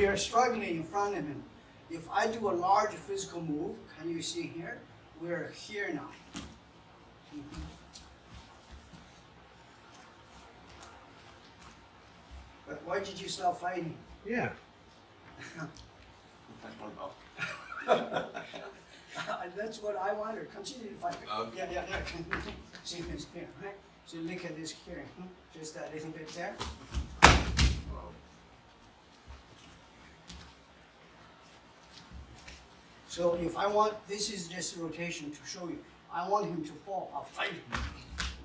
we are struggling in front of him. If I do a large physical move, can you see here? We're here now. But why did you stop fighting? Yeah. That's what I wonder. Continue to fight. Okay. Yeah. See this here, right? So look at this here. Just a little bit there. So if I want, this is just a rotation to show you. I want him to fall. I'll fight him.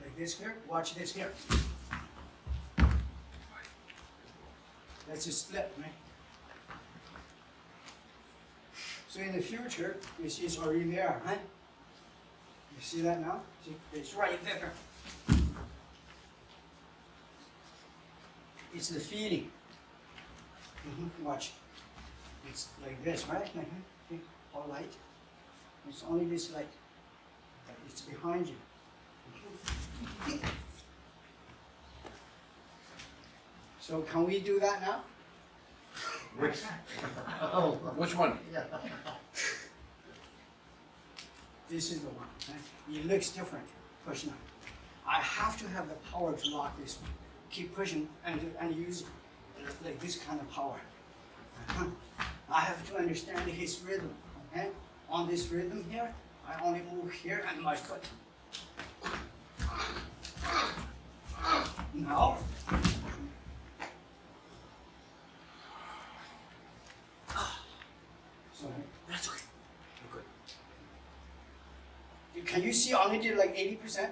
Like this here. Watch this here. That's a split, right? So in the future, you see it's already there, right? You see that now? See, it's right there. It's the feeling. Watch. It's like this, right? See, all light. It's only this light. But it's behind you. So can we do that now? Which one? This is the one. Right? It looks different. Push now. I have to have the power to lock this one. Keep pushing and use like this kind of power. I have to understand his rhythm. Okay? On this rhythm here, I only move here and my foot. Now. Sorry. That's okay. You're good. Can you see I only did like 80%?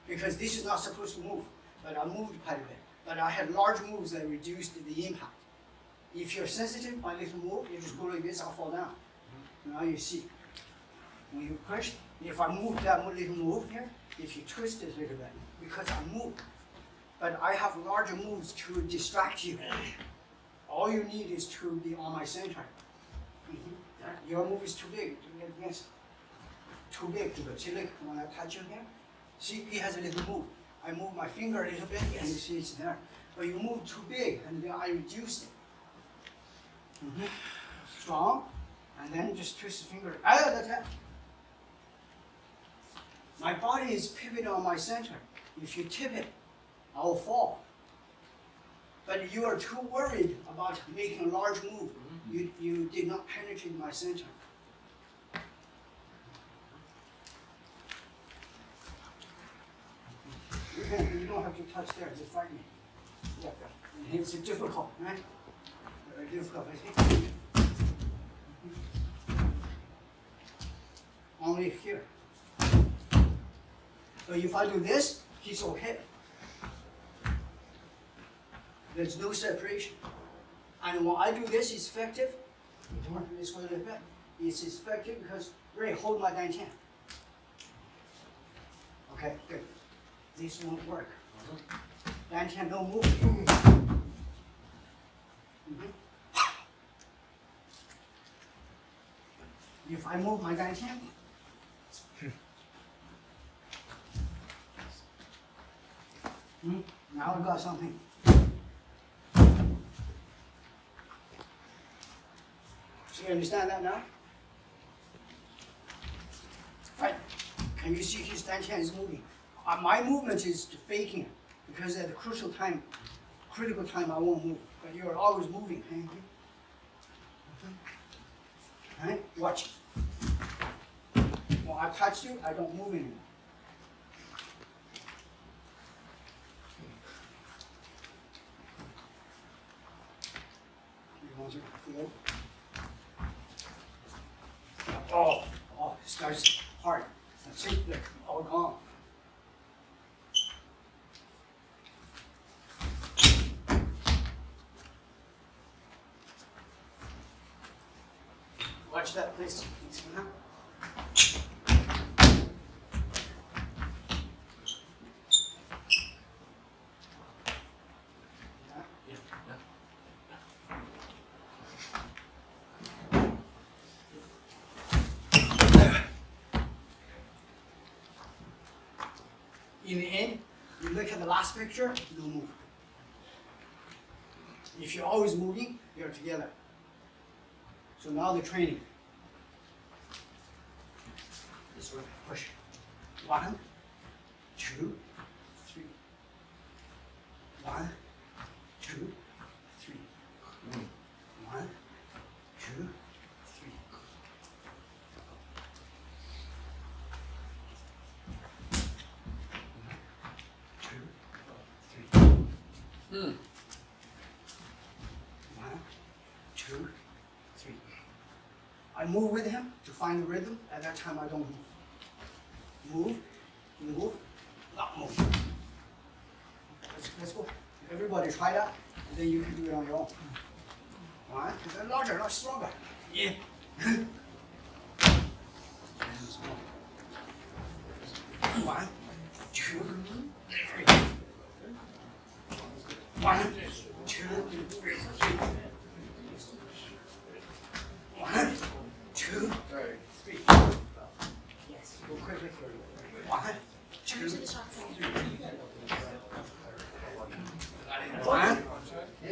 Because this is not supposed to move. But I moved quite a bit. But I had large moves that reduced the impact. If you're sensitive, my little move, you just go like this, I'll fall down. Now you see. When you push, if I move that little move here, if you twist it a little bit, because I move. But I have larger moves to distract you. All you need is to be on my center. Your move is too big. Too big. See, look, when I touch you here, see, he has a little move. I move my finger a little bit, and you see it's there. But you move too big, and then I reduce it. Strong, and then just twist the finger. That's it. My body is pivoted on my center. If you tip it, I will fall. But you are too worried about making a large move. You did not penetrate my center. You don't have to touch there, just fight me. Yeah. It's difficult, right? Very difficult, I think. Only here. So if I do this, he's okay. There's no separation. And when I do this, it's effective. This way a little bit. It's effective because really hold my Dantien. Okay, good. This won't work. Dantien don't move. If I move my Dantien, now I got something. So you understand that now? Right. Can you see his Dantien is moving? My movement is faking it because at the critical time I won't move. But you're always moving. Right? Watch. When I touch you, I don't move anymore. You want to feel? Oh, it starts hard. That's it. Look, all gone. Watch that, please. In the end, you look at the last picture, no move. If you're always moving, you're together. So now the training. This way, push. 1, 2, 3. 1, 2, 3. 1, 2, 3. Hmm. 1, 2, 3. I move with him to find the rhythm. At that time, I don't move. Move, not move. Let's go. Everybody try that, and then you can do it on your own. 1, because larger, not stronger. Yeah. 1, 2, 3. 1, 2, 3. 1, 2, 3. Yes, go quickly. 1, 2, 3. 1,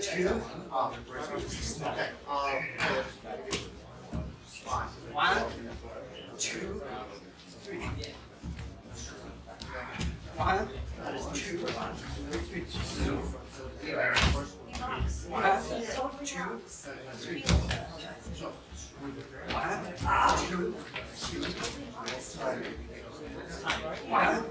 2, Okay. 1, 2, 3. 1, 2, 3. 1, 2, 3. 1, 2, 3. 1,